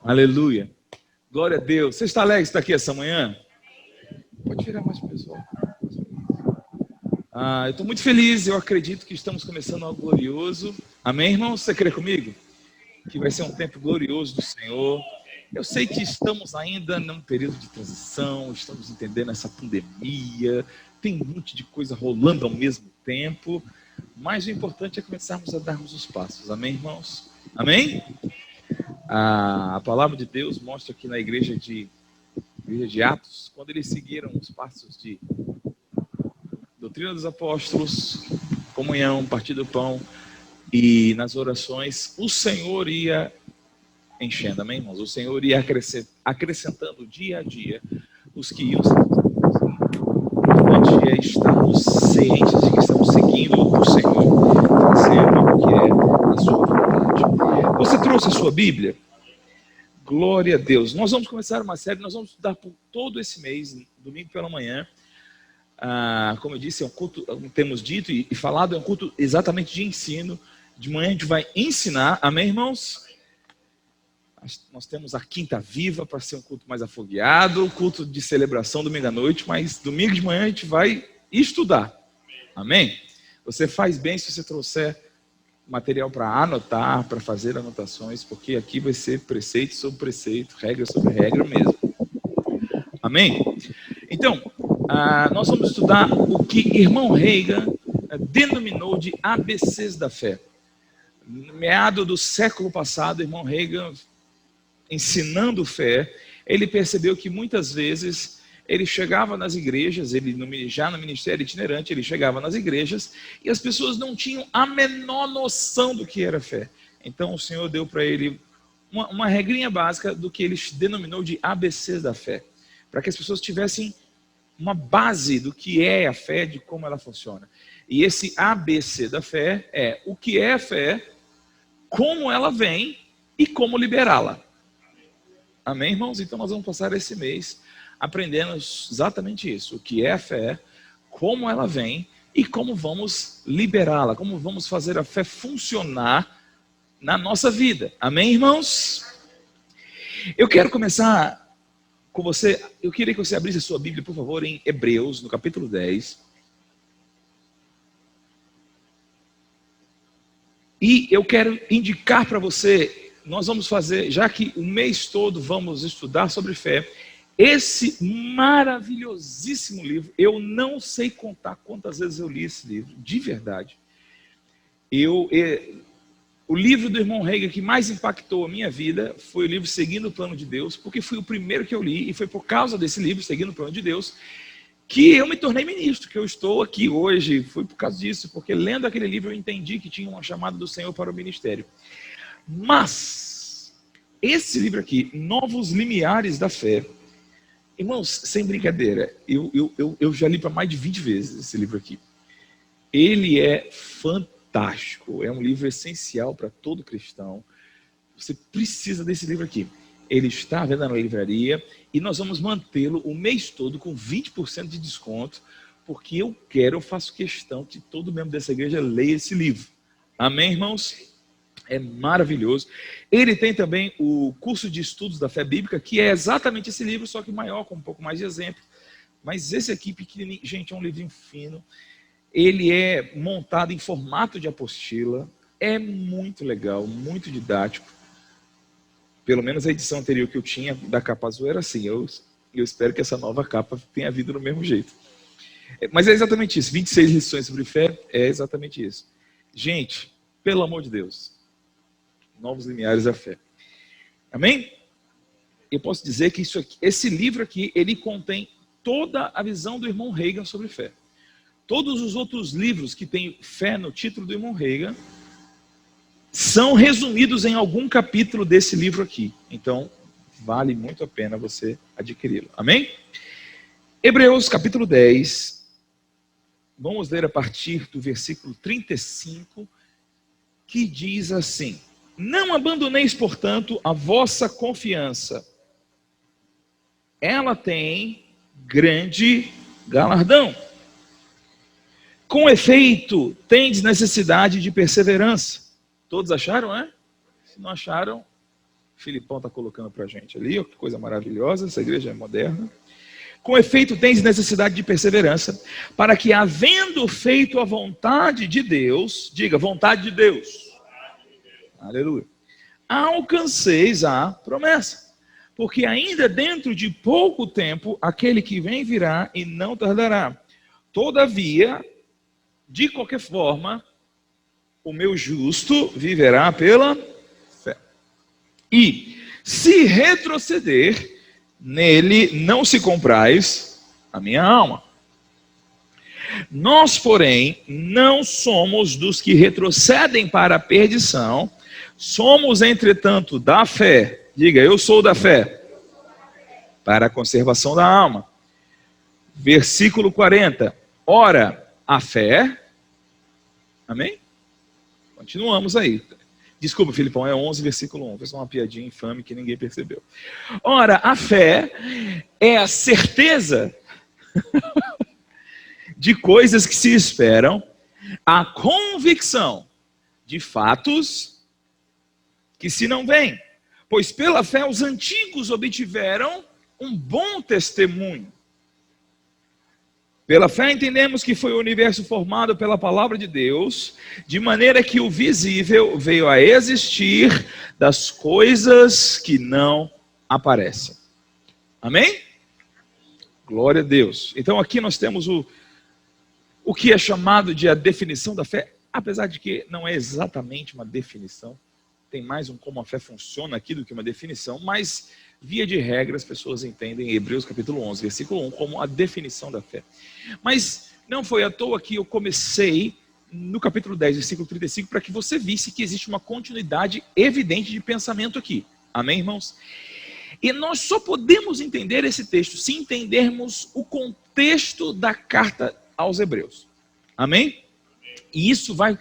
Aleluia. Glória a Deus. Você está alegre de estar aqui essa manhã? Pode virar mais para o pessoal. Eu estou muito feliz. Eu acredito que estamos começando algo glorioso. Amém, irmão? Você crê comigo? Que vai ser um tempo glorioso do Senhor. Eu sei que estamos ainda num período de transição, estamos entendendo essa pandemia, tem um monte de coisa rolando ao mesmo tempo, mas o importante é começarmos a darmos os passos. Amém, irmãos? Amém? A palavra de Deus mostra aqui na igreja de Atos, quando eles seguiram os passos de doutrina dos apóstolos, comunhão, partir do pão e nas orações, o Senhor ia enchendo, amém, irmãos? O Senhor ia acrescentando dia a dia os que iam ser. O importante é estarmos cientes de que estamos seguindo o Senhor, fazendo o que é a sua vontade. Você trouxe a sua Bíblia? Glória a Deus. Nós vamos começar uma série, nós vamos estudar por todo esse mês, domingo pela manhã. Como eu disse, é um culto, como temos dito e falado, é um culto exatamente de ensino. De manhã a gente vai ensinar, amém, irmãos? Nós temos a Quinta Viva para ser um culto mais afogueado, culto de celebração domingo à noite, mas domingo de manhã a gente vai estudar, amém? Você faz bem se você trouxer material para anotar, para fazer anotações, porque aqui vai ser preceito sobre preceito, regra sobre regra mesmo, amém? Então, nós vamos estudar o que irmão Reagan denominou de ABCs da fé. No meado do século passado, irmão Reagan, ensinando fé, ele percebeu que muitas vezes ele chegava nas igrejas, já no ministério itinerante, ele chegava nas igrejas e as pessoas não tinham a menor noção do que era fé. Então o Senhor deu para ele uma regrinha básica do que ele denominou de ABCs da fé, para que as pessoas tivessem uma base do que é a fé, de como ela funciona. E esse ABC da fé é o que é a fé, como ela vem e como liberá-la. Amém, irmãos? Então nós vamos passar esse mês aprendendo exatamente isso. O que é a fé, como ela vem e como vamos liberá-la. Como vamos fazer a fé funcionar na nossa vida. Amém, irmãos? Eu quero começar com você. Eu queria que você abrisse a sua Bíblia, por favor, em Hebreus, no capítulo 10. E eu quero indicar para você... Nós vamos fazer, já que o mês todo vamos estudar sobre fé, esse maravilhosíssimo livro. Eu não sei contar quantas vezes eu li esse livro, de verdade. O livro do irmão Reagan que mais impactou a minha vida foi o livro Seguindo o Plano de Deus, porque foi o primeiro que eu li, e foi por causa desse livro, Seguindo o Plano de Deus, que eu me tornei ministro, que eu estou aqui hoje. Foi por causa disso, porque lendo aquele livro eu entendi que tinha uma chamada do Senhor para o ministério. Mas, esse livro aqui, Novos Limiares da Fé, irmãos, sem brincadeira, eu já li para mais de 20 vezes esse livro aqui. Ele é fantástico, é um livro essencial para todo cristão. Você precisa desse livro aqui. Ele está à venda na livraria e nós vamos mantê-lo o mês todo com 20% de desconto, porque eu faço questão que todo membro dessa igreja leia esse livro. Amém, irmãos? É maravilhoso. Ele tem também o curso de estudos da fé bíblica, que é exatamente esse livro, só que maior, com um pouco mais de exemplo. Mas esse aqui, pequenininho, gente, é um livrinho fino. Ele é montado em formato de apostila. É muito legal, muito didático. Pelo menos a edição anterior que eu tinha, da capa azul, era assim. Eu espero que essa nova capa tenha vindo do mesmo jeito. Mas é exatamente isso. 26 lições sobre fé, é exatamente isso. Gente, pelo amor de Deus. Novos Limiares da Fé. Amém? Eu posso dizer que esse livro aqui, ele contém toda a visão do irmão Reagan sobre fé. Todos os outros livros que têm fé no título do irmão Reagan são resumidos em algum capítulo desse livro aqui. Então, vale muito a pena você adquiri-lo. Amém? Hebreus capítulo 10. Vamos ler a partir do versículo 35, que diz assim: não abandoneis, portanto, a vossa confiança. Ela tem grande galardão. Com efeito, tendes necessidade de perseverança. Todos acharam, né? Se não acharam, Filipão está colocando para a gente ali, ó, que coisa maravilhosa, essa igreja é moderna. Com efeito, tens necessidade de perseverança, para que, havendo feito a vontade de Deus, diga, vontade de Deus, aleluia, alcanceis a promessa. Porque ainda dentro de pouco tempo, aquele que vem virá e não tardará. Todavia, de qualquer forma, o meu justo viverá pela fé. E, se retroceder, nele não se comprais a minha alma. Nós, porém, não somos dos que retrocedem para a perdição, somos, entretanto, da fé. Diga, eu sou da fé. Para a conservação da alma. Versículo 40. Ora, a fé. Amém? Continuamos aí. Desculpa, Filipão, é 11, versículo 1. Foi só uma piadinha infame que ninguém percebeu. Ora, a fé é a certeza de coisas que se esperam, a convicção de fatos que se não veem. Pois pela fé os antigos obtiveram um bom testemunho. Pela fé entendemos que foi o universo formado pela palavra de Deus, de maneira que o visível veio a existir das coisas que não aparecem. Amém? Glória a Deus. Então aqui nós temos o que é chamado de a definição da fé, apesar de que não é exatamente uma definição, tem mais um como a fé funciona aqui do que uma definição, mas via de regra as pessoas entendem Hebreus capítulo 11, versículo 1 como a definição da fé. Mas não foi à toa que eu comecei no capítulo 10, versículo 35, para que você visse que existe uma continuidade evidente de pensamento aqui. Amém, irmãos? E nós só podemos entender esse texto se entendermos o contexto da carta aos Hebreus. Amém? E isso vai...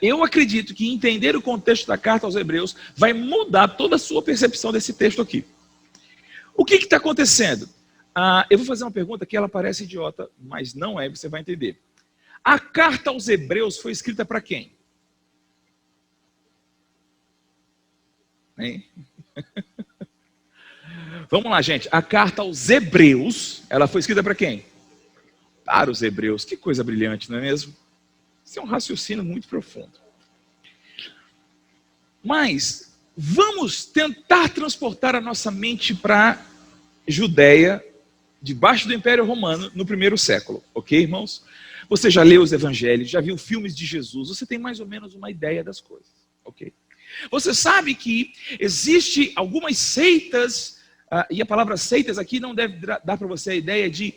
Eu acredito que entender o contexto da carta aos Hebreus vai mudar toda a sua percepção desse texto aqui. O que está acontecendo? Eu vou fazer uma pergunta que ela parece idiota, mas não é, você vai entender. A carta aos Hebreus foi escrita para quem? Hein? Vamos lá, gente. A carta aos Hebreus, ela foi escrita para quem? Para os Hebreus. Que coisa brilhante, não é mesmo? Isso é um raciocínio muito profundo. Mas vamos tentar transportar a nossa mente para a Judéia, debaixo do Império Romano, no primeiro século. Ok, irmãos? Você já leu os evangelhos, já viu filmes de Jesus, você tem mais ou menos uma ideia das coisas. Ok? Você sabe que existe algumas seitas, e a palavra seitas aqui não deve dar para você a ideia de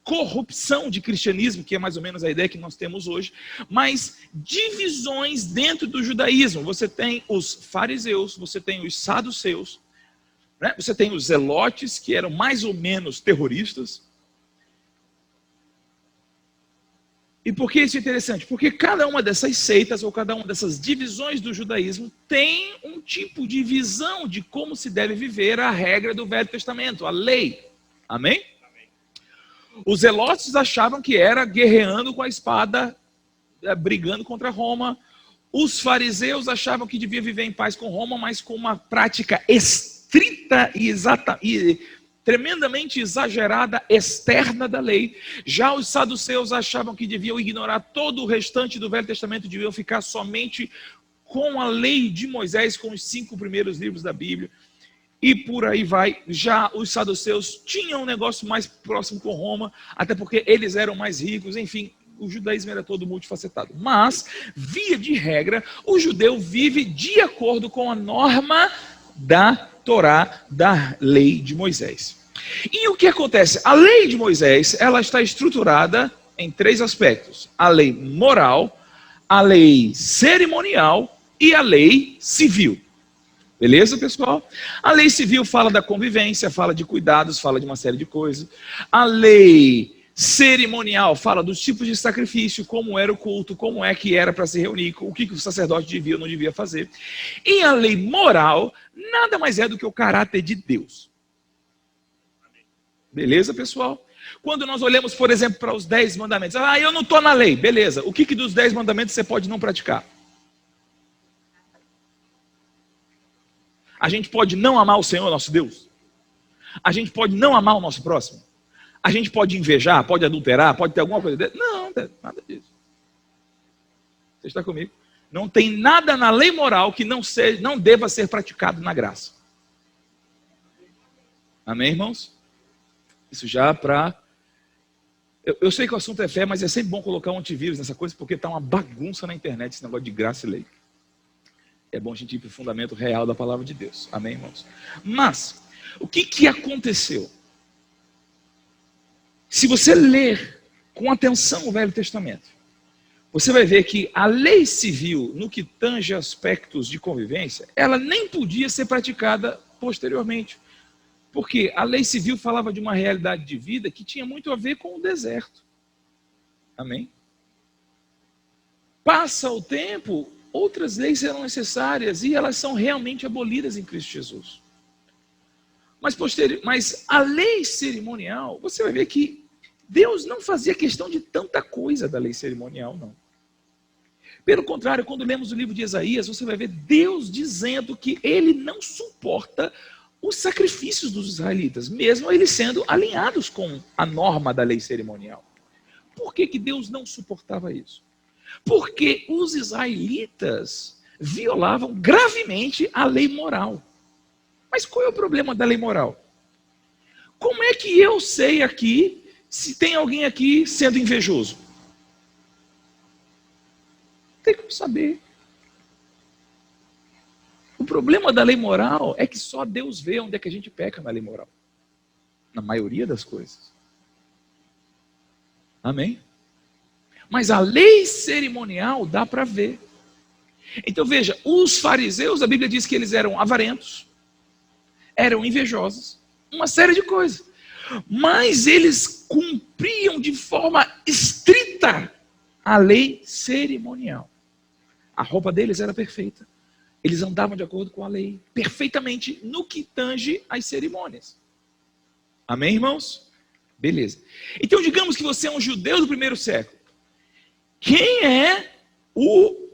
corrupção de cristianismo, que é mais ou menos a ideia que nós temos hoje, mas divisões dentro do judaísmo. Você tem os fariseus, você tem os saduceus, né? Você tem os zelotes, que eram mais ou menos terroristas. E por que isso é interessante? Porque cada uma dessas seitas, ou cada uma dessas divisões do judaísmo, tem um tipo de visão de como se deve viver a regra do Velho Testamento, a lei. Amém? Os zelotes achavam que era guerreando com a espada, brigando contra Roma. Os fariseus achavam que devia viver em paz com Roma, mas com uma prática estrita e tremendamente exagerada externa da lei. Já os saduceus achavam que deviam ignorar todo o restante do Velho Testamento, deviam ficar somente com a lei de Moisés, com os 5 primeiros livros da Bíblia. E por aí vai. Já os saduceus tinham um negócio mais próximo com Roma, até porque eles eram mais ricos, enfim, o judaísmo era todo multifacetado. Mas, via de regra, o judeu vive de acordo com a norma da Torá, da lei de Moisés. E o que acontece? A lei de Moisés, ela está estruturada em 3 aspectos: a lei moral, a lei cerimonial e a lei civil. Beleza, pessoal? A lei civil fala da convivência, fala de cuidados, fala de uma série de coisas. A lei cerimonial fala dos tipos de sacrifício, como era o culto, como é que era para se reunir, o que o sacerdote devia ou não devia fazer. E a lei moral nada mais é do que o caráter de Deus. Beleza, pessoal? Quando nós olhamos, por exemplo, para os 10 mandamentos, eu não estou na lei, beleza. O que dos 10 mandamentos você pode não praticar? A gente pode não amar o Senhor, nosso Deus. A gente pode não amar o nosso próximo. A gente pode invejar, pode adulterar, pode ter alguma coisa dessa. Não, nada disso. Você está comigo? Não tem nada na lei moral que não deva ser praticado na graça. Amém, irmãos? Isso já para... Eu sei que o assunto é fé, mas é sempre bom colocar um antivírus nessa coisa, porque está uma bagunça na internet esse negócio de graça e lei. É bom a gente ir para o fundamento real da palavra de Deus. Amém, irmãos? Mas, o que aconteceu? Se você ler com atenção o Velho Testamento, você vai ver que a lei civil, no que tange aspectos de convivência, ela nem podia ser praticada posteriormente. Porque a lei civil falava de uma realidade de vida que tinha muito a ver com o deserto. Amém? Passa o tempo, outras leis serão necessárias e elas são realmente abolidas em Cristo Jesus. Mas a lei cerimonial, você vai ver que Deus não fazia questão de tanta coisa da lei cerimonial, não. Pelo contrário, quando lemos o livro de Isaías, você vai ver Deus dizendo que ele não suporta os sacrifícios dos israelitas, mesmo eles sendo alinhados com a norma da lei cerimonial. Por que Deus não suportava isso? Porque os israelitas violavam gravemente a lei moral. Mas qual é o problema da lei moral? Como é que eu sei aqui se tem alguém aqui sendo invejoso? Não tem como saber. O problema da lei moral é que só Deus vê onde é que a gente peca na lei moral. Na maioria das coisas. Amém? Mas a lei cerimonial dá para ver. Então veja, os fariseus, a Bíblia diz que eles eram avarentos, eram invejosos, uma série de coisas. Mas eles cumpriam de forma estrita a lei cerimonial. A roupa deles era perfeita. Eles andavam de acordo com a lei, perfeitamente no que tange às cerimônias. Amém, irmãos? Beleza. Então, digamos que você é um judeu do primeiro século. Quem é o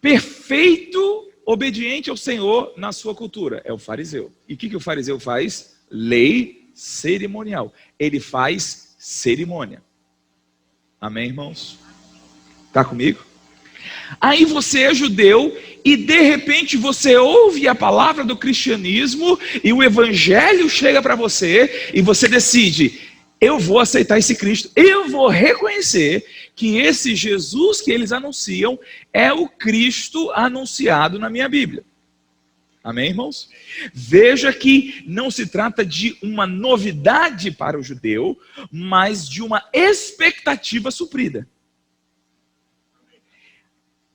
perfeito obediente ao Senhor na sua cultura? É o fariseu. E o que o fariseu faz? Lei cerimonial. Ele faz cerimônia. Amém, irmãos? Está comigo? Aí você é judeu e de repente você ouve a palavra do cristianismo e o evangelho chega para você e você decide, eu vou aceitar esse Cristo, eu vou reconhecer que esse Jesus que eles anunciam é o Cristo anunciado na minha Bíblia. Amém, irmãos? Veja que não se trata de uma novidade para o judeu, mas de uma expectativa suprida.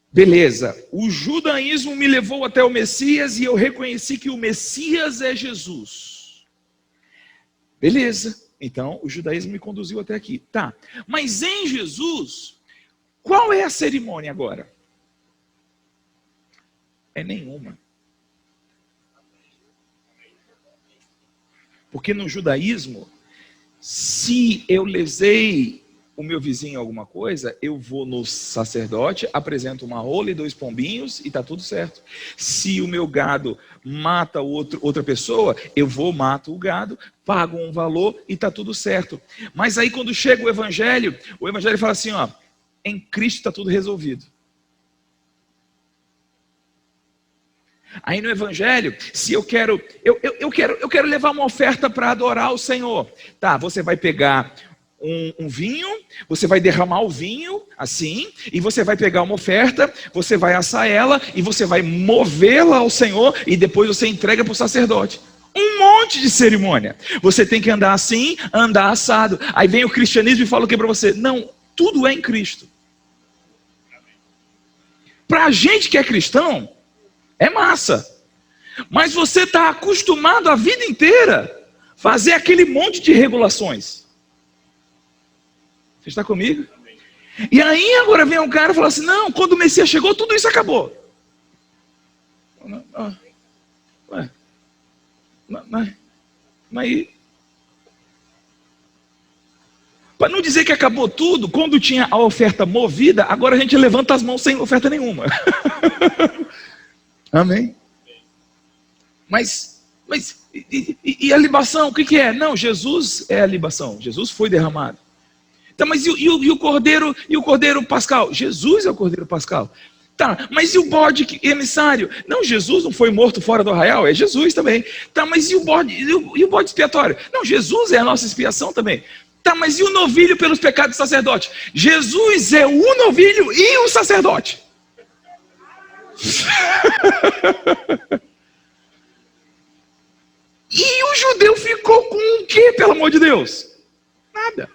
Beleza, o judaísmo me levou até o Messias e eu reconheci que o Messias é Jesus. Beleza, então o judaísmo me conduziu até aqui. Tá, mas em Jesus, qual é a cerimônia agora? É nenhuma. Porque no judaísmo, se eu lesei o meu vizinho alguma coisa, eu vou no sacerdote, apresento uma rola e 2 pombinhos e está tudo certo. Se o meu gado mata outra pessoa, eu vou, mato o gado, pago um valor e está tudo certo. Mas aí quando chega o evangelho fala assim, ó, em Cristo está tudo resolvido. Aí no evangelho, se eu quero levar uma oferta para adorar o Senhor, tá, você vai pegar um vinho, você vai derramar o vinho assim, e você vai pegar uma oferta, você vai assar ela, e você vai movê-la ao Senhor, e depois você entrega para o sacerdote. Um monte de cerimônia. Você tem que andar assim, andar assado. Aí vem o cristianismo e fala o que para você? Não, tudo é em Cristo. Para a gente que é cristão, é massa. Mas você está acostumado a vida inteira a fazer aquele monte de regulações. Você está comigo? E aí agora vem um cara e fala assim, não, quando o Messias chegou, tudo isso acabou. Mas para não dizer que acabou tudo, quando tinha a oferta movida, agora a gente levanta as mãos sem oferta nenhuma. Amém? E a libação, o que é? Não, Jesus é a libação. Jesus foi derramado. Tá, mas e o cordeiro pascal? Jesus é o cordeiro pascal. Tá, mas e o bode emissário? Não, Jesus não foi morto fora do arraial, é Jesus também. Tá, mas e o bode expiatório? Não, Jesus é a nossa expiação também. Tá, mas e o novilho pelos pecados do sacerdote? Jesus é o novilho e o sacerdote. E o judeu ficou com o quê, pelo amor de Deus? Nada.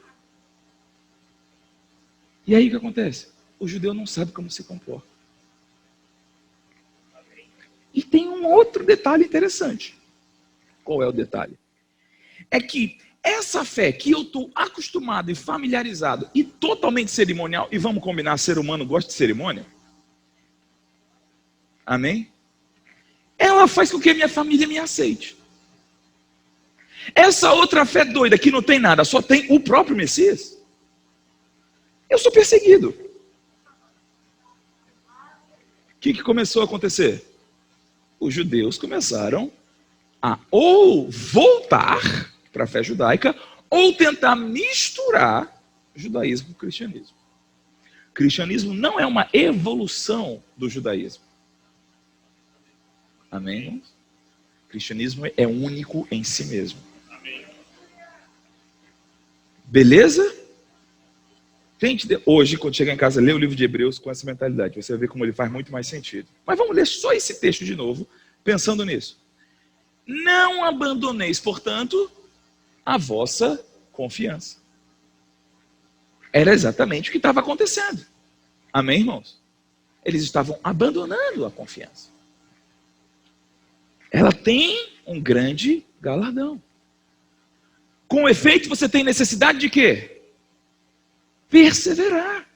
E aí o que acontece? O judeu não sabe como se comporta. E tem um outro detalhe interessante. Qual é o detalhe? É que essa fé que eu estou acostumado e familiarizado e totalmente cerimonial, e vamos combinar, ser humano gosta de cerimônia? Amém? Ela faz com que a minha família me aceite. Essa outra fé doida que não tem nada, só tem o próprio Messias. Eu sou perseguido. O que começou a acontecer? Os judeus começaram a ou voltar para a fé judaica ou tentar misturar judaísmo com cristianismo. O cristianismo não é uma evolução do judaísmo. Amém? O cristianismo é único em si mesmo. Beleza? Tente hoje, quando chegar em casa, ler o livro de Hebreus com essa mentalidade. Você vai ver como ele faz muito mais sentido. Mas vamos ler só esse texto de novo, pensando nisso. Não abandoneis, portanto, a vossa confiança. Era exatamente o que estava acontecendo. Amém, irmãos? Eles estavam abandonando a confiança. Ela tem um grande galardão. Com efeito, você tem necessidade de quê? Perseverar.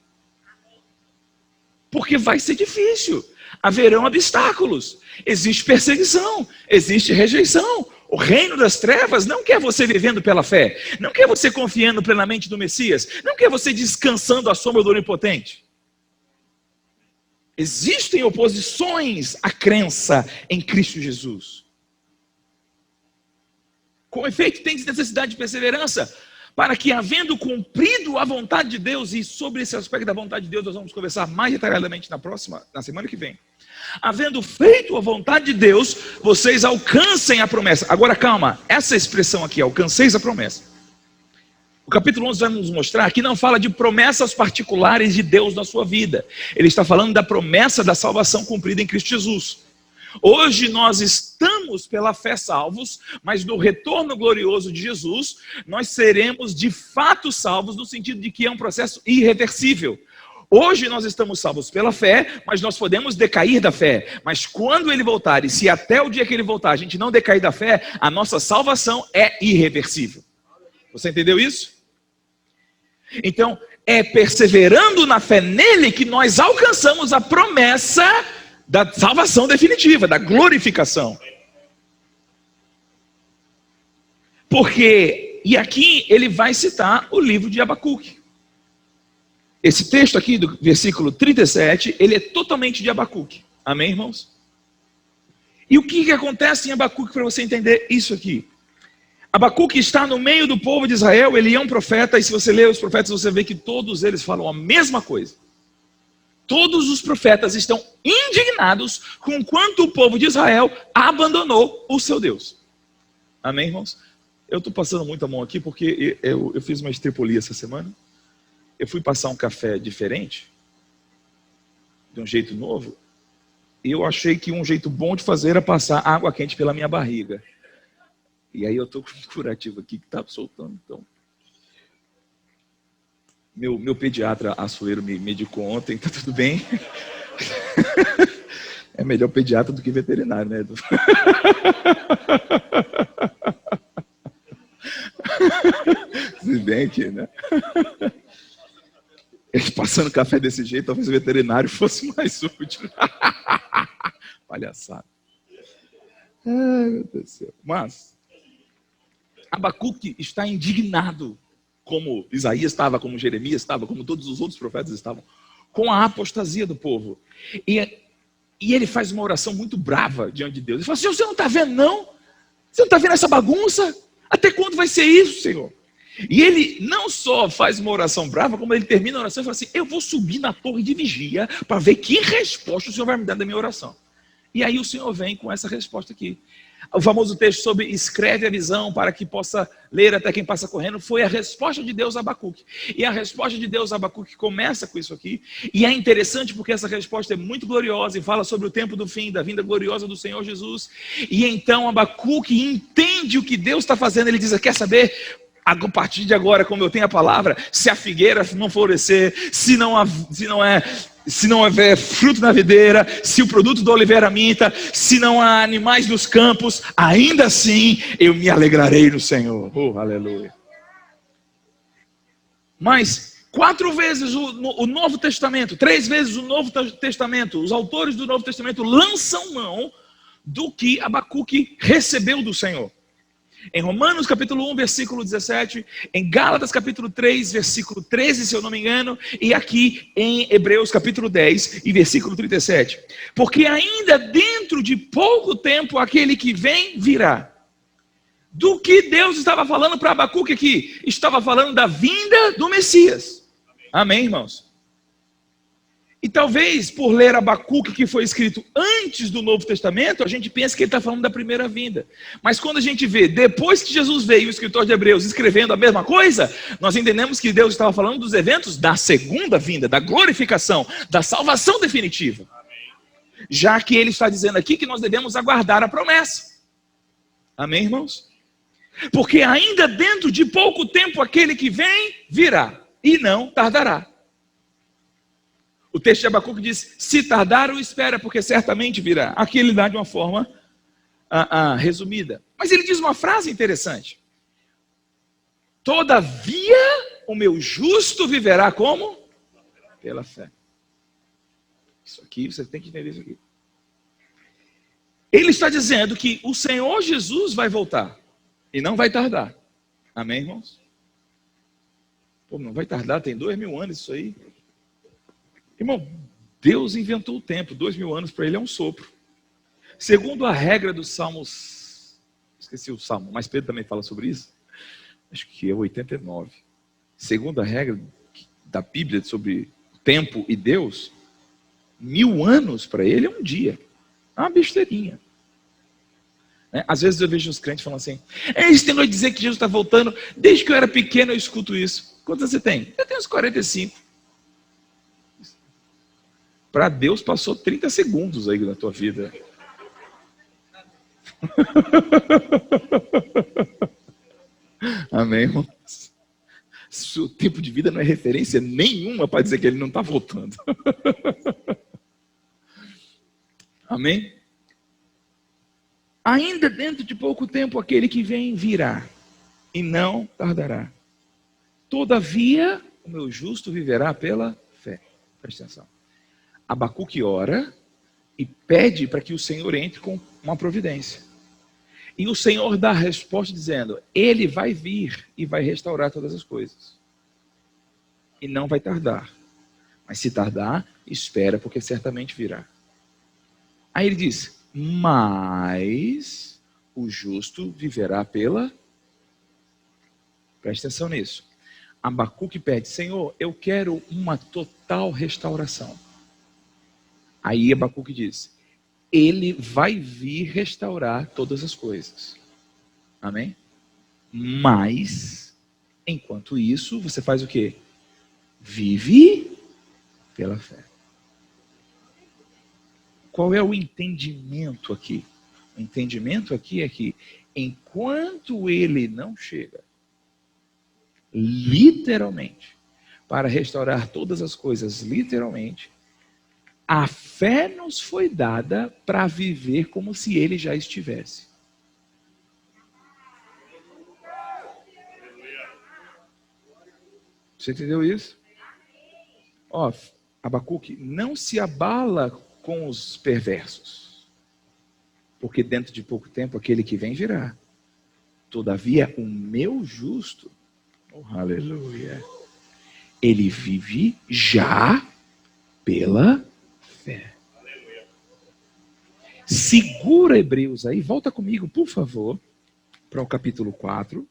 Porque vai ser difícil. Haverão obstáculos. Existe perseguição. Existe rejeição. O reino das trevas não quer você vivendo pela fé. Não quer você confiando plenamente no Messias. Não quer você descansando à sombra do Onipotente. Existem oposições à crença em Cristo Jesus. Com efeito, tem necessidade de perseverança, para que, havendo cumprido a vontade de Deus, e sobre esse aspecto da vontade de Deus nós vamos conversar mais detalhadamente na semana que vem. Havendo feito a vontade de Deus, vocês alcancem a promessa. Agora calma, essa expressão aqui, alcanceis a promessa. O capítulo 11 vai nos mostrar que não fala de promessas particulares de Deus na sua vida. Ele está falando da promessa da salvação cumprida em Cristo Jesus. Hoje nós estamos pela fé salvos, mas no retorno glorioso de Jesus, nós seremos de fato salvos, no sentido de que é um processo irreversível. Hoje nós estamos salvos pela fé, mas nós podemos decair da fé. Mas quando ele voltar, e se até o dia que ele voltar a gente não decair da fé, a nossa salvação é irreversível. Você entendeu isso? Então, é perseverando na fé nele que nós alcançamos a promessa da salvação definitiva, da glorificação. Porque, e aqui ele vai citar o livro de Abacuque. Esse texto aqui do versículo 37, ele é totalmente de Abacuque. Amém, irmãos? E o que acontece em Abacuque para você entender isso aqui? Abacuque está no meio do povo de Israel, ele é um profeta, e se você ler os profetas, você vê que todos eles falam a mesma coisa. Todos os profetas estão indignados com quanto o povo de Israel abandonou o seu Deus. Amém, irmãos? Eu estou passando muita mão aqui porque eu fiz uma estripolia essa semana. Eu fui passar um café diferente, de um jeito novo, e eu achei que um jeito bom de fazer era passar água quente pela minha barriga. E aí eu estou com um curativo aqui que está soltando, então... Meu pediatra açoeiro me medicou ontem, tá tudo bem. É melhor pediatra do que veterinário, né, Edu? Se bem que, né? Ele passando café desse jeito, talvez o veterinário fosse mais útil. Palhaçada. Ai, meu Deus do céu. Mas, Abacuque está indignado, como Isaías estava, como Jeremias estava, como todos os outros profetas estavam, com a apostasia do povo. E E ele faz uma oração muito brava diante de Deus. Ele fala: Senhor, você não está vendo não? Você não está vendo essa bagunça? Até quando vai ser isso, Senhor? E ele não só faz uma oração brava, como ele termina a oração e fala assim: eu vou subir na torre de vigia para ver que resposta o Senhor vai me dar da minha oração. E aí o Senhor vem com essa resposta aqui. O famoso texto sobre escreve a visão para que possa ler até quem passa correndo, foi a resposta de Deus a Abacuque. E a resposta de Deus a Abacuque começa com isso aqui. E é interessante porque essa resposta é muito gloriosa e fala sobre o tempo do fim, da vinda gloriosa do Senhor Jesus. E então Abacuque entende o que Deus está fazendo. Ele diz: quer saber? A partir de agora, como eu tenho a palavra, se a figueira não florescer, se não houver fruto na videira, se o produto da oliveira minta, se não há animais nos campos, ainda assim eu me alegrarei no Senhor. Oh, aleluia. Mas 4 vezes o Novo Testamento, 3 vezes o Novo Testamento, os autores do Novo Testamento lançam mão do que Abacuque recebeu do Senhor. Em Romanos capítulo 1, versículo 17, em Gálatas capítulo 3, versículo 13, se eu não me engano, e aqui em Hebreus capítulo 10 e versículo 37. Porque ainda dentro de pouco tempo aquele que vem virá. Do que Deus estava falando para Abacuque aqui? Estava falando da vinda do Messias. Amém, irmãos? E talvez por ler Abacuque, que foi escrito antes do Novo Testamento, a gente pensa que ele está falando da primeira vinda. Mas quando a gente vê, depois que Jesus veio, o escritor de Hebreus escrevendo a mesma coisa, nós entendemos que Deus estava falando dos eventos da segunda vinda, da glorificação, da salvação definitiva. Já que ele está dizendo aqui que nós devemos aguardar a promessa. Amém, irmãos? Porque ainda dentro de pouco tempo aquele que vem virá e não tardará. O texto de Abacuque diz: se tardar, o espera, porque certamente virá. Aqui ele dá de uma forma resumida. Mas ele diz uma frase interessante: todavia o meu justo viverá como? Pela fé. Isso aqui, você tem que entender isso aqui. Ele está dizendo que o Senhor Jesus vai voltar. E não vai tardar. Amém, irmãos? Pô, não vai tardar, tem 2000 anos isso aí. Irmão, Deus inventou o tempo, 2000 anos para ele é um sopro. Segundo a regra dos Salmos, esqueci o Salmo, mas Pedro também fala sobre isso, acho que é 89. Segundo a regra da Bíblia sobre tempo e Deus, 1000 anos para ele é um dia, é uma besteirinha. Às vezes eu vejo os crentes falando assim: eles têm que dizer que Jesus está voltando, desde que eu era pequeno eu escuto isso. Quantos você tem? Eu tenho uns 45. Para Deus passou 30 segundos aí na tua vida. Amém, irmãos? Seu tempo de vida não é referência nenhuma para dizer que ele não está voltando. Amém? Ainda dentro de pouco tempo aquele que vem virá e não tardará. Todavia o meu justo viverá pela fé. Presta atenção. Abacuque ora e pede para que o Senhor entre com uma providência. E o Senhor dá a resposta dizendo: ele vai vir e vai restaurar todas as coisas. E não vai tardar. Mas se tardar, espera, porque certamente virá. Aí ele diz: mas o justo viverá pela... Presta atenção nisso. Abacuque pede: Senhor, eu quero uma total restauração. Aí Abacuque diz: ele vai vir restaurar todas as coisas. Amém? Mas, enquanto isso, você faz o quê? Vive pela fé. Qual é o entendimento aqui? O entendimento aqui é que, enquanto ele não chega, literalmente, para restaurar todas as coisas, literalmente, a fé nos foi dada para viver como se ele já estivesse. Você entendeu isso? Ó, Abacuque, não se abala com os perversos, porque dentro de pouco tempo aquele que vem virá. Todavia o meu justo, oh, aleluia, ele vive já pela fé. Segura Hebreus aí, volta comigo, por favor, para o capítulo 4.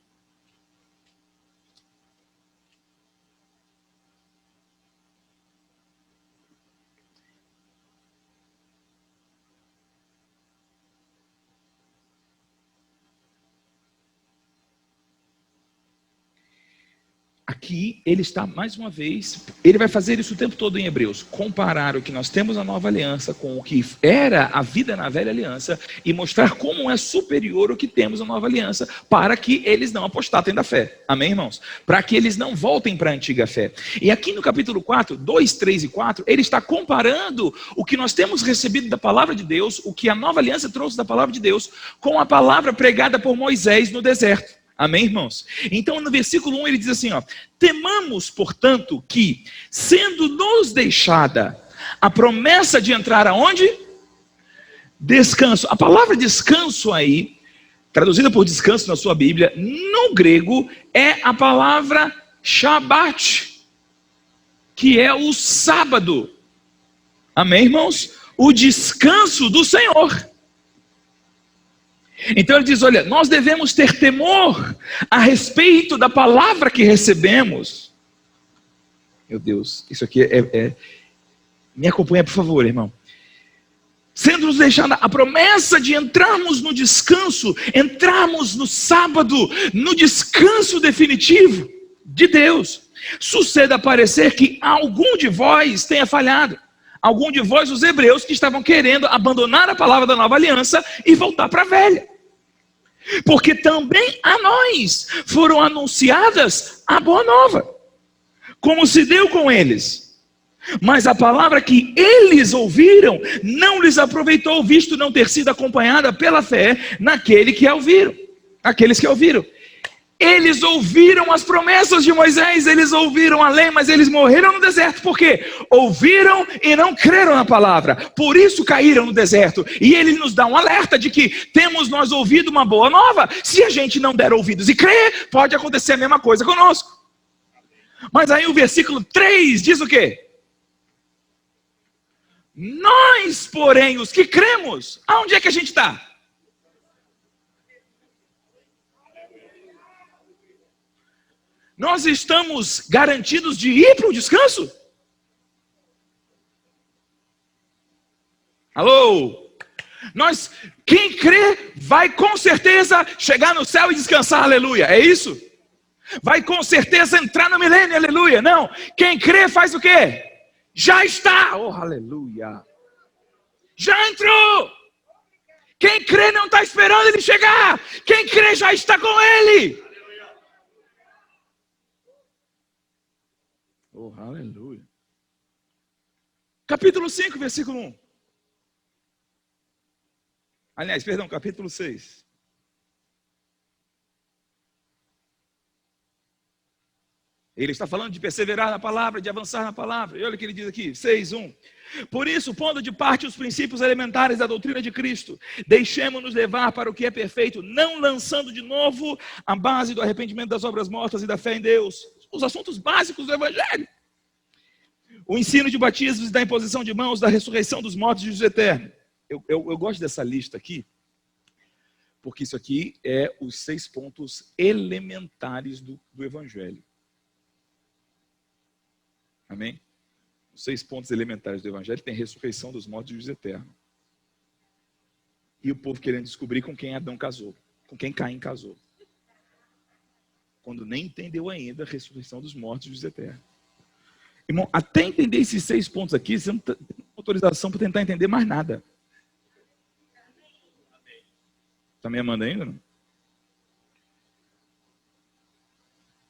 Aqui ele está mais uma vez, ele vai fazer isso o tempo todo em Hebreus, comparar o que nós temos na nova aliança com o que era a vida na velha aliança e mostrar como é superior o que temos na nova aliança, para que eles não apostatem da fé, amém, irmãos? Para que eles não voltem para a antiga fé. E aqui no capítulo 4, 2, 3 e 4, ele está comparando o que nós temos recebido da palavra de Deus, o que a nova aliança trouxe da palavra de Deus, com a palavra pregada por Moisés no deserto. Amém, irmãos? Então no versículo 1 ele diz assim, ó: temamos, portanto, que, sendo nos deixada a promessa de entrar aonde? Descanso. A palavra descanso aí, traduzida por descanso na sua Bíblia, no grego, é a palavra Shabat, que é o sábado. Amém, irmãos? O descanso do Senhor. Então ele diz, olha, nós devemos ter temor a respeito da palavra que recebemos. Meu Deus, isso aqui me acompanha por favor, irmão. Sendo nos deixada a promessa de entrarmos no descanso, entrarmos no sábado, no descanso definitivo de Deus. Suceda parecer que algum de vós tenha falhado. Algum de vós, os hebreus, que estavam querendo abandonar a palavra da nova aliança e voltar para a velha. Porque também a nós foram anunciadas a boa nova, como se deu com eles. Mas a palavra que eles ouviram não lhes aproveitou, visto não ter sido acompanhada pela fé naquele que a ouviram. Aqueles que ouviram. Eles ouviram as promessas de Moisés, eles ouviram a lei, mas eles morreram no deserto. Por quê? Ouviram e não creram na palavra, por isso caíram no deserto. E ele nos dá um alerta de que temos nós ouvido uma boa nova. Se a gente não der ouvidos e crer, pode acontecer a mesma coisa conosco. Mas aí o versículo 3 diz o quê? Nós, porém, os que cremos, aonde é que a gente está? Nós estamos garantidos de ir para o descanso? Alô? Quem crê vai com certeza chegar no céu e descansar, aleluia, é isso? Vai com certeza entrar no milênio, aleluia, não. Quem crê faz o quê? Já está, oh aleluia. Já entrou. Quem crê não está esperando ele chegar. Quem crê já está com ele. Oh, aleluia. Capítulo 5, versículo 1. Aliás, perdão, capítulo 6. Ele está falando de perseverar na palavra, de avançar na palavra. E olha o que ele diz aqui, 6:1. Por isso, pondo de parte os princípios elementares da doutrina de Cristo, deixemos-nos levar para o que é perfeito, não lançando de novo a base do arrependimento das obras mortas e da fé em Deus. Os assuntos básicos do Evangelho. O ensino de batismos e da imposição de mãos, da ressurreição dos mortos e do juízo eterno. Eu gosto dessa lista aqui, porque isso aqui é os 6 pontos elementares do Evangelho. Amém? Os 6 pontos elementares do Evangelho tem a ressurreição dos mortos e o juízo eterno. E o povo querendo descobrir com quem Adão casou, com quem Caim casou. Quando nem entendeu ainda a ressurreição dos mortos e o juízo eterno. Irmão, até entender esses 6 pontos aqui, você não tem autorização para tentar entender mais nada. Está me amando ainda? Não?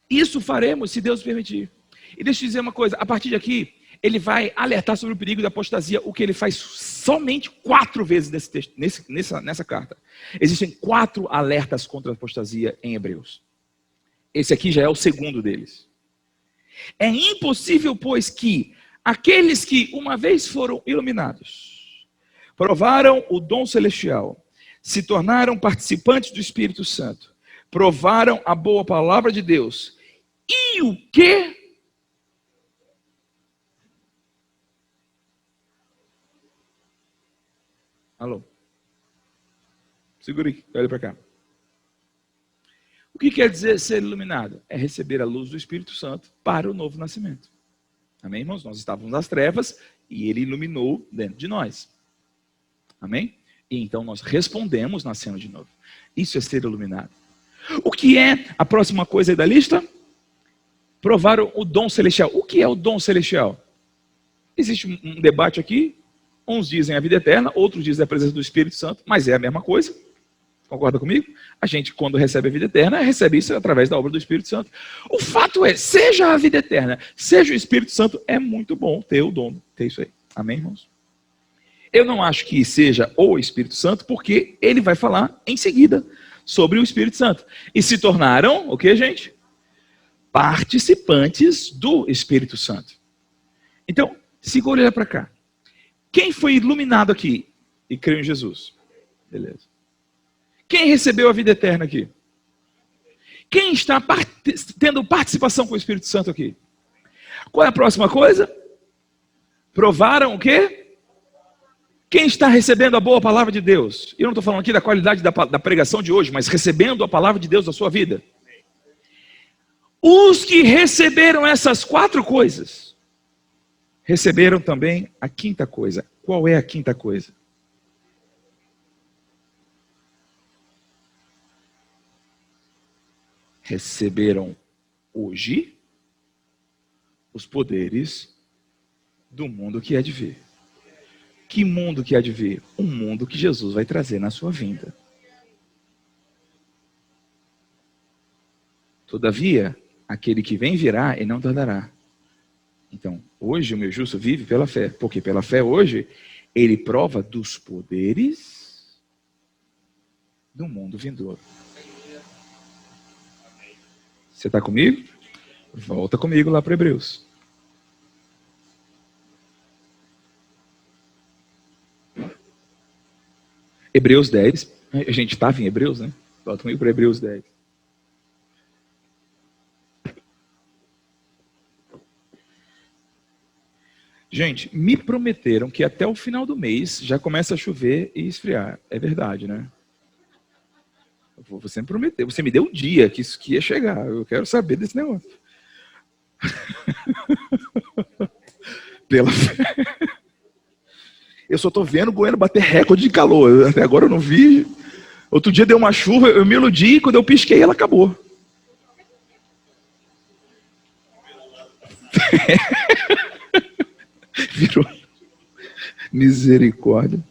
Isso faremos se Deus permitir. E deixa eu dizer uma coisa, a partir de aqui, ele vai alertar sobre o perigo da apostasia, o que ele faz somente 4 vezes nesse texto, nessa carta. Existem 4 alertas contra a apostasia em Hebreus. Esse aqui já é o segundo deles. É impossível, pois, que aqueles que uma vez foram iluminados, provaram o dom celestial, se tornaram participantes do Espírito Santo, provaram a boa palavra de Deus, e o que? Alô? Segura aqui, olha para cá. O que quer dizer ser iluminado? É receber a luz do Espírito Santo para o novo nascimento. Amém, irmãos? Nós estávamos nas trevas e ele iluminou dentro de nós. Amém? E então nós respondemos nascendo de novo. Isso é ser iluminado. O que é a próxima coisa aí da lista? Provar o dom celestial. O que é o dom celestial? Existe um debate aqui. Uns dizem a vida eterna, outros dizem a presença do Espírito Santo, mas é a mesma coisa. Concorda comigo? A gente, quando recebe a vida eterna, recebe isso através da obra do Espírito Santo. O fato é, seja a vida eterna, seja o Espírito Santo, é muito bom ter o dom, ter isso aí. Amém, irmãos? Eu não acho que seja o Espírito Santo, porque ele vai falar em seguida sobre o Espírito Santo. E se tornaram, o que, gente? Participantes do Espírito Santo. Então, segura ele para cá. Quem foi iluminado aqui e creu em Jesus? Beleza. Quem recebeu a vida eterna aqui? Quem está tendo participação com o Espírito Santo aqui? Qual é a próxima coisa? Provaram o quê? Quem está recebendo a boa palavra de Deus? Eu não estou falando aqui da qualidade da pregação de hoje, mas recebendo a palavra de Deus na sua vida. Os que receberam essas 4 coisas, receberam também a 5ª coisa. Qual é a 5ª coisa? Receberam hoje os poderes do mundo que há de vir. Que mundo que há de vir? Um mundo que Jesus vai trazer na sua vinda. Todavia, aquele que vem virá e não tardará. Então, hoje o meu justo vive pela fé. Porque pela fé hoje, ele prova dos poderes do mundo vindouro. Você está comigo? Volta comigo lá para Hebreus. Hebreus 10. A gente estava em Hebreus, né? Volta comigo para Hebreus 10. Gente, me prometeram que até o final do mês já começa a chover e esfriar. É verdade, né? Você me prometeu, você me deu um dia que isso ia chegar. Eu quero saber desse negócio. Pela fé. Eu só estou vendo Goiânia bater recorde de calor. Até agora eu não vi. Outro dia deu uma chuva, eu me iludi e quando eu pisquei ela acabou. Virou. Misericórdia.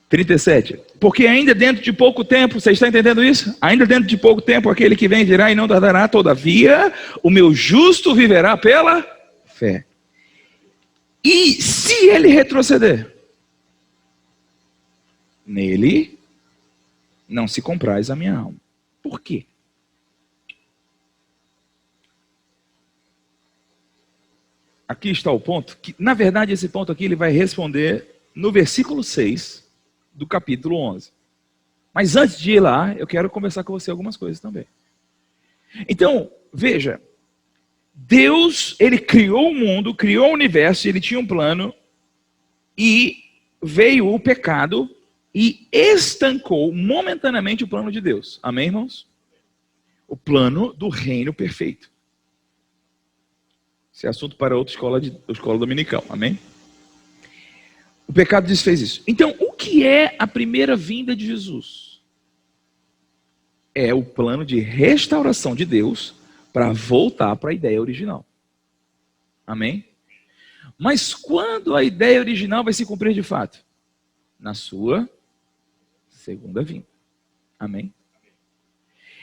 37. Porque ainda dentro de pouco tempo, você está entendendo isso? Ainda dentro de pouco tempo, aquele que vem virá e não tardará, todavia, o meu justo viverá pela fé. E se ele retroceder, nele não se compraz a minha alma. Por quê? Aqui está o ponto, que na verdade esse ponto aqui ele vai responder no versículo 6 do capítulo 11. Mas antes de ir lá, eu quero conversar com você algumas coisas também. Então, veja, Deus, ele criou o mundo, criou o universo, ele tinha um plano, e veio o pecado e estancou momentaneamente o plano de Deus. Amém, irmãos? O plano do reino perfeito. Esse é assunto para outra escola dominical. Amém? O pecado desfez isso. Então, o que é a primeira vinda de Jesus? É o plano de restauração de Deus para voltar para a ideia original. Amém? Mas quando a ideia original vai se cumprir de fato? Na sua segunda vinda. Amém?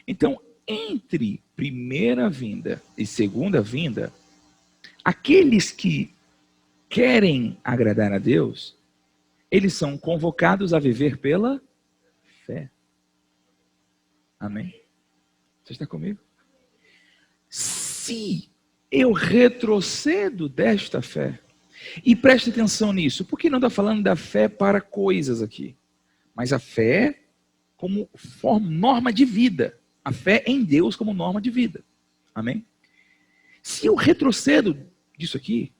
Então, entre primeira vinda e segunda vinda, aqueles que querem agradar a Deus, eles são convocados a viver pela fé. Amém? Você está comigo? Se eu retrocedo desta fé, e preste atenção nisso, porque não está falando da fé para coisas aqui, mas a fé como norma de vida, a fé em Deus como norma de vida. Amém? Se eu retrocedo disso aqui,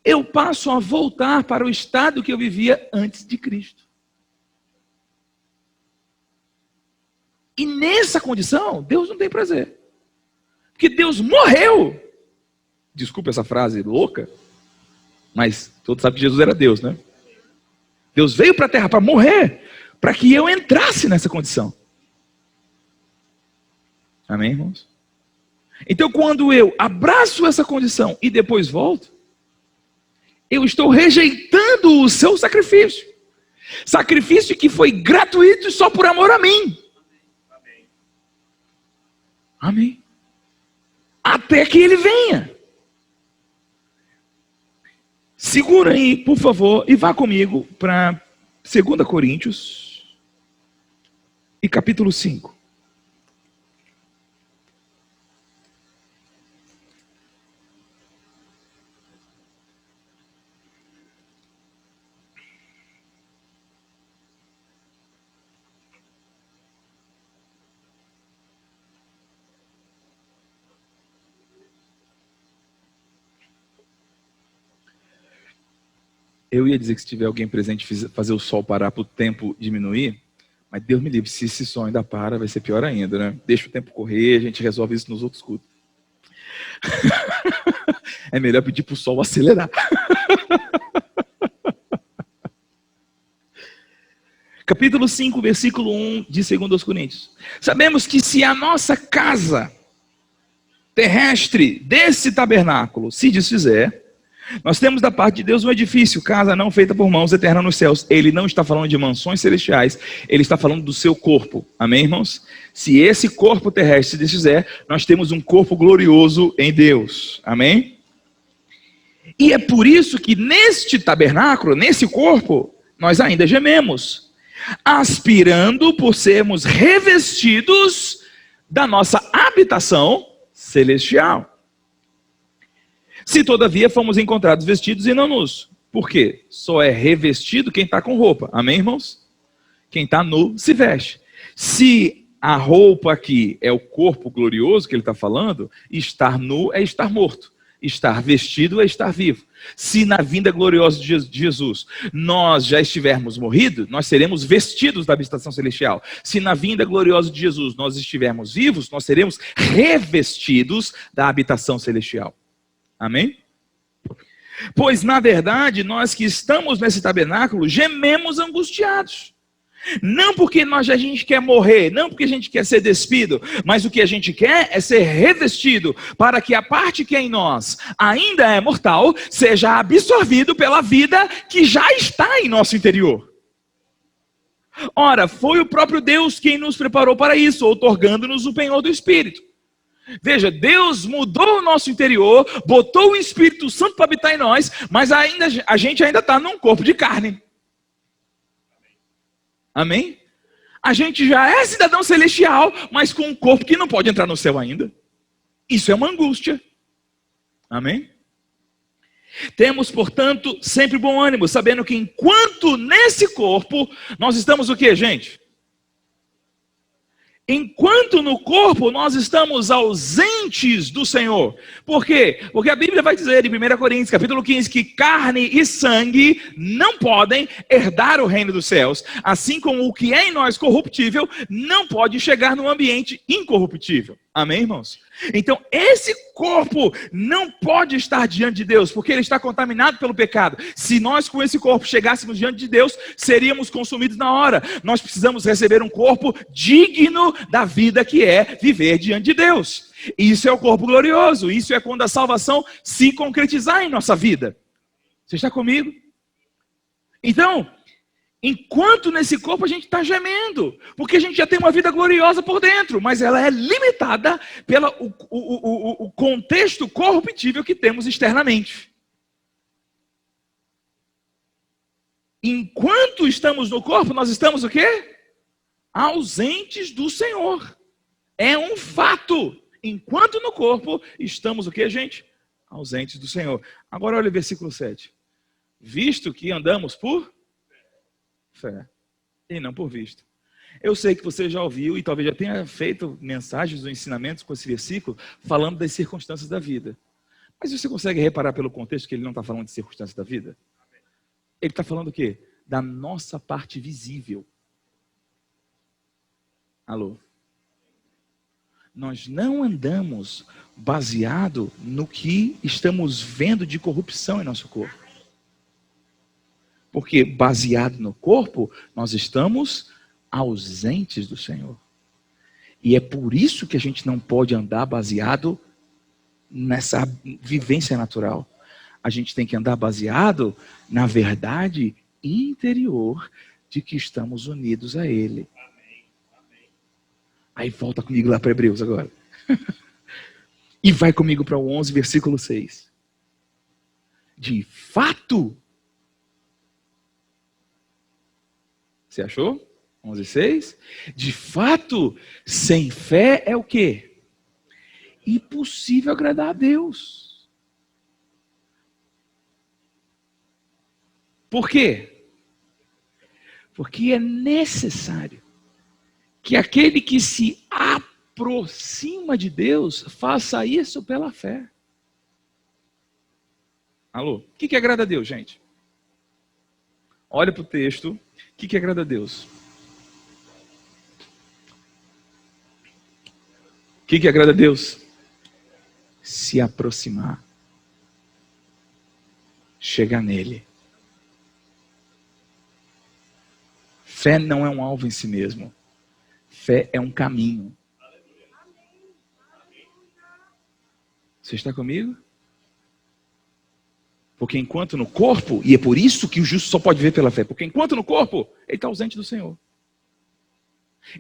eu passo a voltar para o estado que eu vivia antes de Cristo. E nessa condição, Deus não tem prazer. Porque Deus morreu. Desculpa essa frase louca, mas todos sabem que Jesus era Deus, né? Deus veio para a terra para morrer, para que eu entrasse nessa condição. Amém, irmãos? Então, quando eu abraço essa condição e depois volto, eu estou rejeitando o seu sacrifício. Sacrifício que foi gratuito só por amor a mim. Amém. Até que ele venha. Segura aí, por favor, e vá comigo para 2 Coríntios e capítulo 5. Eu ia dizer que se tiver alguém presente, fazer o sol parar para o tempo diminuir, mas Deus me livre, se esse som ainda para, vai ser pior ainda, né? Deixa o tempo correr, a gente resolve isso nos outros cultos. É melhor pedir para o sol acelerar. Capítulo 5, versículo 1 de 2 Coríntios. Sabemos que se a nossa casa terrestre desse tabernáculo se desfizer, nós temos da parte de Deus um edifício, casa não feita por mãos, eterna nos céus. Ele não está falando de mansões celestiais, ele está falando do seu corpo. Amém, irmãos? Se esse corpo terrestre se desfizer, nós temos um corpo glorioso em Deus. Amém? E é por isso que neste tabernáculo, nesse corpo, nós ainda gememos, aspirando por sermos revestidos da nossa habitação celestial. Se todavia fomos encontrados vestidos e não nus. Por quê? Só é revestido quem está com roupa. Amém, irmãos? Quem está nu se veste. Se a roupa aqui é o corpo glorioso que ele está falando, estar nu é estar morto. Estar vestido é estar vivo. Se na vinda gloriosa de Jesus nós já estivermos morridos, nós seremos vestidos da habitação celestial. Se na vinda gloriosa de Jesus nós estivermos vivos, nós seremos revestidos da habitação celestial. Amém? Pois na verdade nós que estamos nesse tabernáculo gememos angustiados. Não porque a gente quer morrer, não porque a gente quer ser despido, mas o que a gente quer é ser revestido, para que a parte que é em nós ainda é mortal, seja absorvido pela vida que já está em nosso interior. Ora, foi o próprio Deus quem nos preparou para isso, outorgando-nos o penhor do Espírito. Veja, Deus mudou o nosso interior, botou o Espírito Santo para habitar em nós, mas a gente ainda está num corpo de carne. Amém? A gente já é cidadão celestial, mas com um corpo que não pode entrar no céu ainda. Isso é uma angústia. Amém? Temos, portanto, sempre bom ânimo, sabendo que enquanto nesse corpo, nós estamos o quê, gente? Enquanto no corpo nós estamos ausentes do Senhor. Por quê? Porque a Bíblia vai dizer em 1 Coríntios, capítulo 15, que carne e sangue não podem herdar o reino dos céus. Assim como o que é em nós corruptível não pode chegar no ambiente incorruptível. Amém, irmãos? Então, esse corpo não pode estar diante de Deus, porque ele está contaminado pelo pecado. Se nós com esse corpo chegássemos diante de Deus, seríamos consumidos na hora. Nós precisamos receber um corpo digno da vida que é viver diante de Deus. Isso é o corpo glorioso, isso é quando a salvação se concretizar em nossa vida. Você está comigo? Então, enquanto nesse corpo a gente está gemendo, porque a gente já tem uma vida gloriosa por dentro, mas ela é limitada pelo o contexto corruptível que temos externamente. Enquanto estamos no corpo, nós estamos o quê? Ausentes do Senhor. É um fato. Enquanto no corpo, estamos o quê, gente? Ausentes do Senhor. Agora olha o versículo 7. Visto que andamos por fé e não por vista. Eu sei que você já ouviu e talvez já tenha feito mensagens ou ensinamentos com esse versículo falando das circunstâncias da vida. Mas você consegue reparar pelo contexto que ele não está falando de circunstâncias da vida? Ele está falando o quê? Da nossa parte visível. Alô? nós não andamos baseado no que estamos vendo de corrupção em nosso corpo. Porque baseado no corpo, nós estamos ausentes do Senhor. E é por isso que a gente não pode andar baseado nessa vivência natural. A gente tem que andar baseado na verdade interior de que estamos unidos a Ele. Aí volta comigo lá para Hebreus agora. E vai comigo para o 11, versículo 6. De fato... Você achou? 11:6. De fato, sem fé é o quê? Impossível agradar a Deus. Por quê? Porque é necessário que aquele que se aproxima de Deus faça isso pela fé. Alô? O que agrada a Deus, gente? Olha para o texto. O que agrada a Deus? O que agrada a Deus? Se aproximar. Chegar nele. Fé não é um alvo em si mesmo. Fé é um caminho. Você está comigo? Porque enquanto no corpo, e é por isso que o justo só pode ver pela fé, porque enquanto no corpo, ele está ausente do Senhor.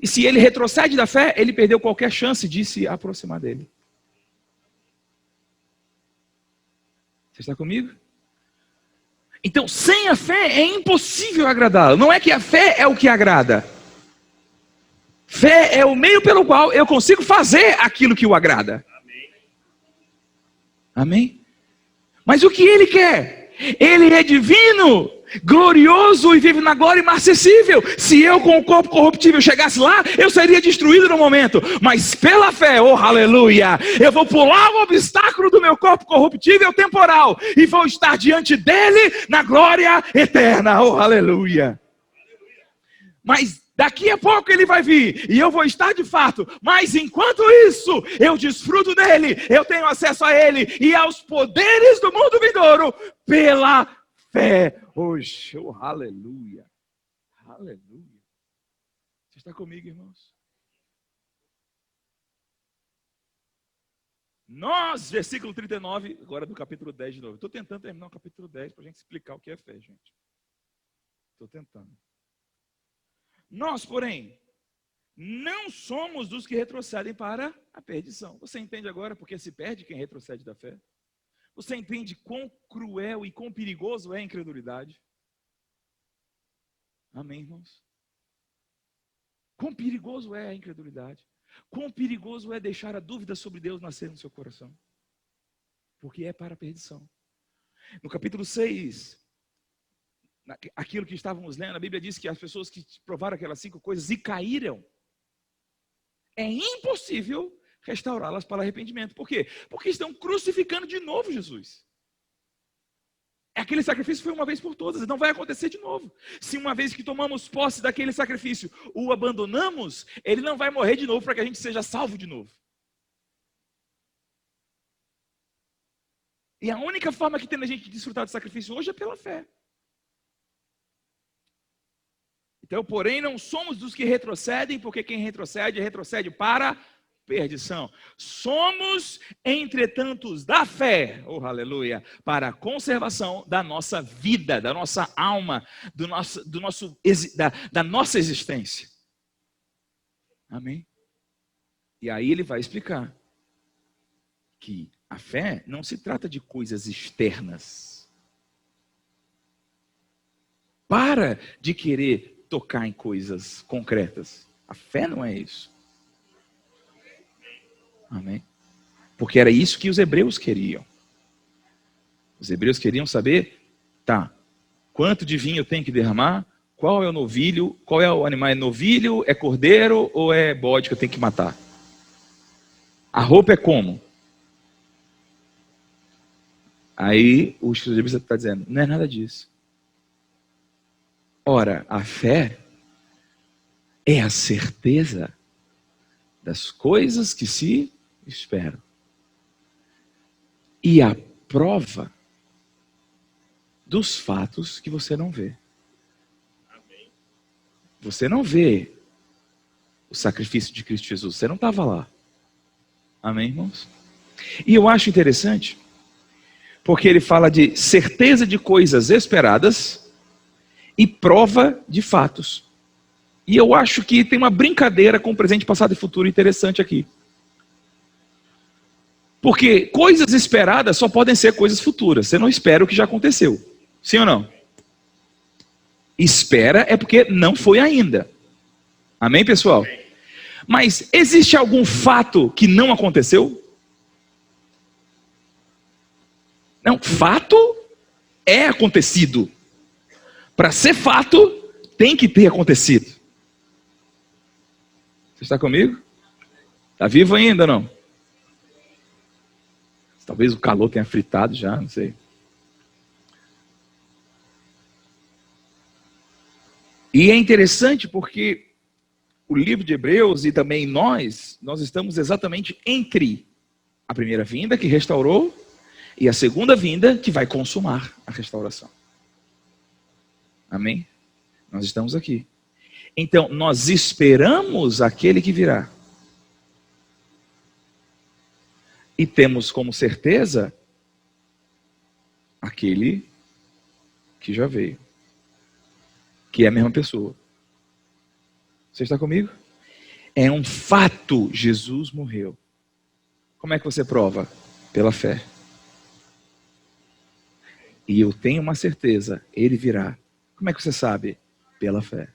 E se ele retrocede da fé, ele perdeu qualquer chance de se aproximar dele. Você está comigo? Então, sem a fé é impossível agradá-lo. Não é que a fé é o que agrada. Fé é o meio pelo qual eu consigo fazer aquilo que o agrada. Amém? Mas o que ele quer? Ele é divino, glorioso e vive na glória inacessível. Se eu com o corpo corruptível chegasse lá, eu seria destruído no momento. Mas pela fé, oh aleluia, eu vou pular o obstáculo do meu corpo corruptível temporal e vou estar diante dele na glória eterna, oh aleluia. Mas daqui a pouco ele vai vir e eu vou estar de fato. Mas enquanto isso, eu desfruto dele, eu tenho acesso a ele e aos poderes do mundo vindouro pela fé. Hoje, oh, aleluia. Aleluia. Você está comigo, irmãos? Nós, versículo 39, agora do capítulo 10 de novo. Estou tentando terminar o capítulo 10 para a gente explicar o que é fé, gente. Estou tentando. Nós, porém, não somos dos que retrocedem para a perdição. Você entende agora porque se perde quem retrocede da fé? Você entende quão cruel e quão perigoso é a incredulidade? Amém, irmãos? Quão perigoso é a incredulidade? Quão perigoso é deixar a dúvida sobre Deus nascer no seu coração? Porque é para a perdição. No capítulo 6... aquilo que estávamos lendo, a Bíblia diz que as pessoas que provaram aquelas 5 coisas e caíram, é impossível restaurá-las para arrependimento. Por quê? Porque estão crucificando de novo Jesus. Aquele sacrifício foi uma vez por todas, e não vai acontecer de novo. Se uma vez que tomamos posse daquele sacrifício, o abandonamos, ele não vai morrer de novo para que a gente seja salvo de novo. E a única forma que tem a gente desfrutar do sacrifício hoje é pela fé. Então, porém, não somos dos que retrocedem, porque quem retrocede, retrocede para perdição. Somos, entretanto, os da fé, oh aleluia, para a conservação da nossa vida, da nossa alma, da nossa existência. Amém? E aí ele vai explicar que a fé não se trata de coisas externas. Para de querer tocar em coisas concretas. A fé não é isso. Amém? Porque era isso que os hebreus queriam. Os hebreus queriam saber, tá, quanto de vinho tem que derramar, qual é o novilho, qual é o animal, é novilho, é cordeiro ou é bode que eu tenho que matar? A roupa é como? Aí o estudioso está dizendo, não é nada disso. Ora, a fé é a certeza das coisas que se esperam e a prova dos fatos que você não vê. Você não vê o sacrifício de Cristo Jesus, você não estava lá. Amém, irmãos? E eu acho interessante, porque ele fala de certeza de coisas esperadas e prova de fatos. E eu acho que tem uma brincadeira com presente, passado e futuro interessante aqui. Porque coisas esperadas só podem ser coisas futuras. Você não espera o que já aconteceu. Sim ou não? Espera é porque não foi ainda. Amém, pessoal? Mas existe algum fato que não aconteceu? Não, fato é acontecido. Para ser fato, tem que ter acontecido. Você está comigo? Está vivo ainda ou não? Talvez o calor tenha fritado já, não sei. E é interessante porque o livro de Hebreus e também nós estamos exatamente entre a primeira vinda que restaurou e a segunda vinda que vai consumar a restauração. Amém? Nós estamos aqui. Então, nós esperamos aquele que virá. E temos como certeza aquele que já veio. Que é a mesma pessoa. Você está comigo? É um fato, Jesus morreu. Como é que você prova? Pela fé. E eu tenho uma certeza, ele virá. Como é que você sabe? Pela fé.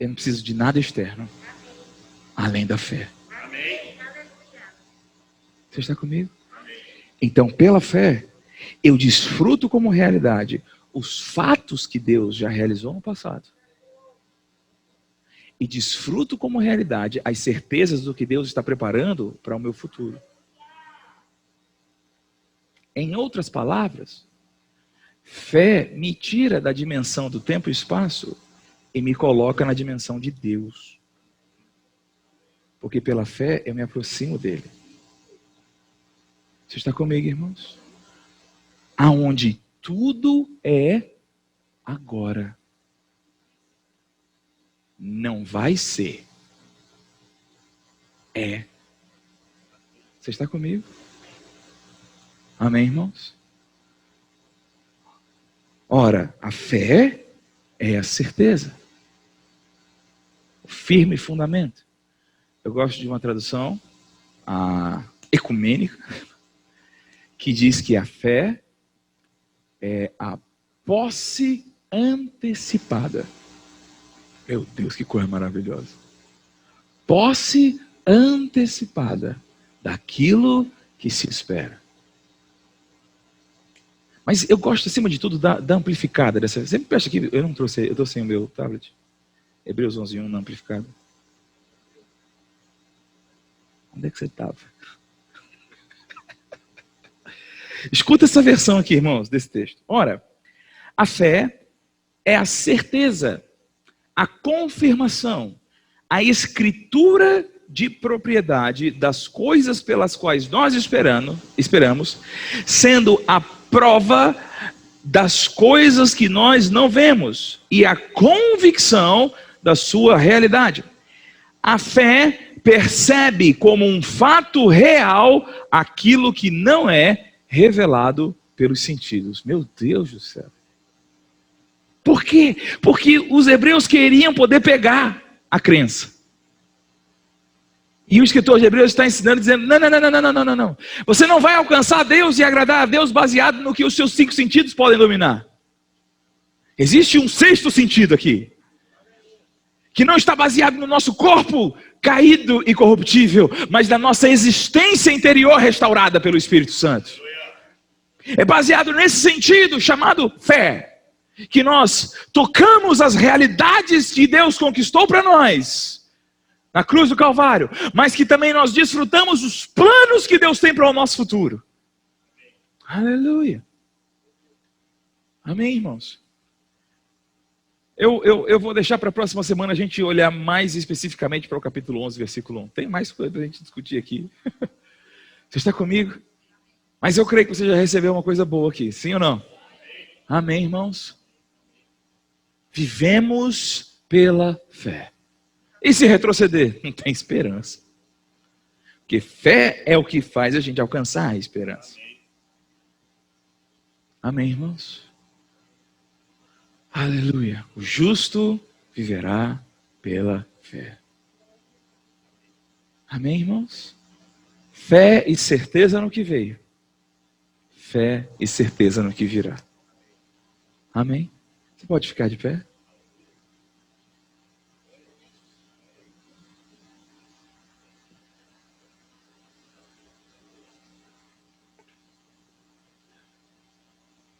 Eu não preciso de nada externo, além da fé. Você está comigo? Então, pela fé, eu desfruto como realidade os fatos que Deus já realizou no passado. E desfruto como realidade as certezas do que Deus está preparando para o meu futuro. Em outras palavras, fé me tira da dimensão do tempo e espaço e me coloca na dimensão de Deus. Porque pela fé eu me aproximo dele. Você está comigo, irmãos? Aonde tudo é agora. Não vai ser. É. Você está comigo? Amém, irmãos? Ora, a fé é a certeza. O firme fundamento. Eu gosto de uma tradução ecumênica que diz que a fé é a posse antecipada. Meu Deus, que coisa maravilhosa. Posse antecipada daquilo que se espera. Mas eu gosto, acima de tudo, da amplificada. Sempre presta aqui, eu não trouxe, eu estou sem o meu tablet. Hebreus 11:1 na amplificada. Onde é que você estava? Escuta essa versão aqui, irmãos, desse texto. Ora, a fé é a certeza, a confirmação, a escritura de propriedade das coisas pelas quais nós esperamos, sendo a prova das coisas que nós não vemos e a convicção da sua realidade. A fé percebe como um fato real aquilo que não é revelado pelos sentidos. Meu Deus do céu. Por quê? Porque os hebreus queriam poder pegar a crença. E o escritor de Hebreus está ensinando, dizendo, não. Você não vai alcançar Deus e agradar a Deus baseado no que os seus 5 sentidos podem dominar. Existe um 6º sentido aqui. Que não está baseado no nosso corpo caído e corruptível, mas na nossa existência interior restaurada pelo Espírito Santo. É baseado nesse sentido chamado fé, que nós tocamos as realidades que Deus conquistou para nós na cruz do Calvário, mas que também nós desfrutamos os planos que Deus tem para o nosso futuro. Aleluia. Amém, irmãos? Eu vou deixar para a próxima semana a gente olhar mais especificamente para o capítulo 11, versículo 1. Tem mais coisa para a gente discutir aqui. Você está comigo? Mas eu creio que você já recebeu uma coisa boa aqui, sim ou não? Amém, irmãos? Vivemos pela fé. E se retroceder? Não tem esperança. Porque fé é o que faz a gente alcançar a esperança. Amém, irmãos? Aleluia. O justo viverá pela fé. Amém, irmãos? Fé e certeza no que veio. Fé e certeza no que virá. Amém? Você pode ficar de pé?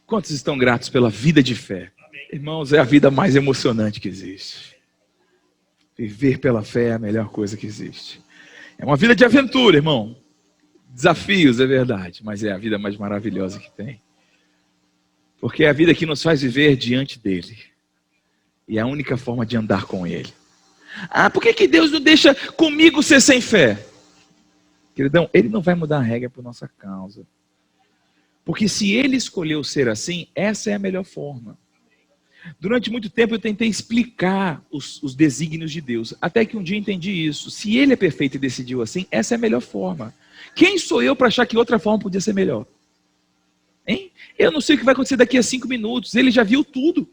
Quantos estão gratos pela vida de fé? Irmãos, é a vida mais emocionante que existe. Viver pela fé é a melhor coisa que existe. É uma vida de aventura, irmão. Desafios, é verdade, mas é a vida mais maravilhosa que tem. Porque é a vida que nos faz viver diante dele. E é a única forma de andar com ele. Ah, por que Deus não deixa comigo ser sem fé? Queridão, ele não vai mudar a regra por nossa causa. Porque se ele escolheu ser assim, essa é a melhor forma. Durante muito tempo eu tentei explicar os desígnios de Deus, até que um dia entendi isso. Se ele é perfeito e decidiu assim, essa é a melhor forma. Quem sou eu para achar que outra forma podia ser melhor? Hein? Eu não sei o que vai acontecer daqui a 5 minutos, ele já viu tudo.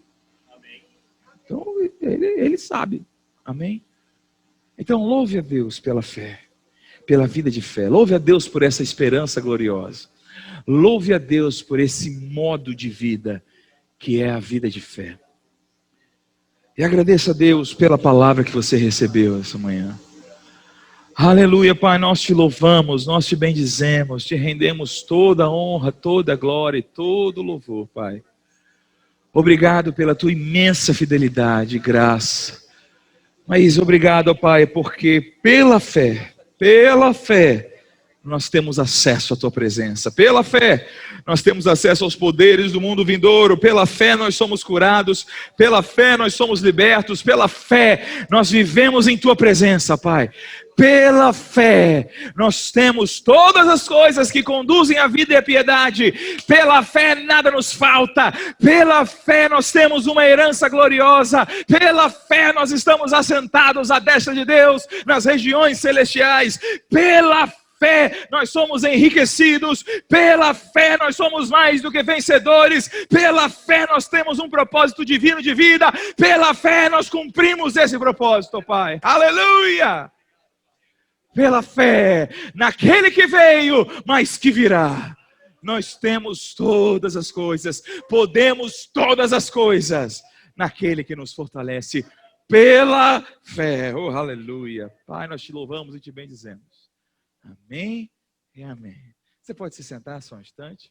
Então ele sabe. Amém? Então louve a Deus pela fé, pela vida de fé. Louve a Deus por essa esperança gloriosa. Louve a Deus por esse modo de vida que é a vida de fé. E agradeça a Deus pela palavra que você recebeu essa manhã. Aleluia, Pai, nós te louvamos, nós te bendizemos, te rendemos toda a honra, toda a glória e todo o louvor, Pai. Obrigado pela tua imensa fidelidade e graça. Mas obrigado, Pai, porque pela fé, nós temos acesso à tua presença. Pela fé, nós temos acesso aos poderes do mundo vindouro. Pela fé, nós somos curados. Pela fé, nós somos libertos. Pela fé, nós vivemos em tua presença, Pai. Pela fé, nós temos todas as coisas que conduzem à vida e à piedade. Pela fé, nada nos falta. Pela fé, nós temos uma herança gloriosa. Pela fé, nós estamos assentados à destra de Deus nas regiões celestiais. Pela fé, nós somos enriquecidos. Pela fé, nós somos mais do que vencedores. Pela fé, nós temos um propósito divino de vida. Pela fé, nós cumprimos esse propósito, Pai. Aleluia! Pela fé, naquele que veio, mas que virá. Nós temos todas as coisas, podemos todas as coisas, naquele que nos fortalece, pela fé. Oh, aleluia. Pai, nós te louvamos e te bendizemos. Amém e amém. Você pode se sentar só um instante?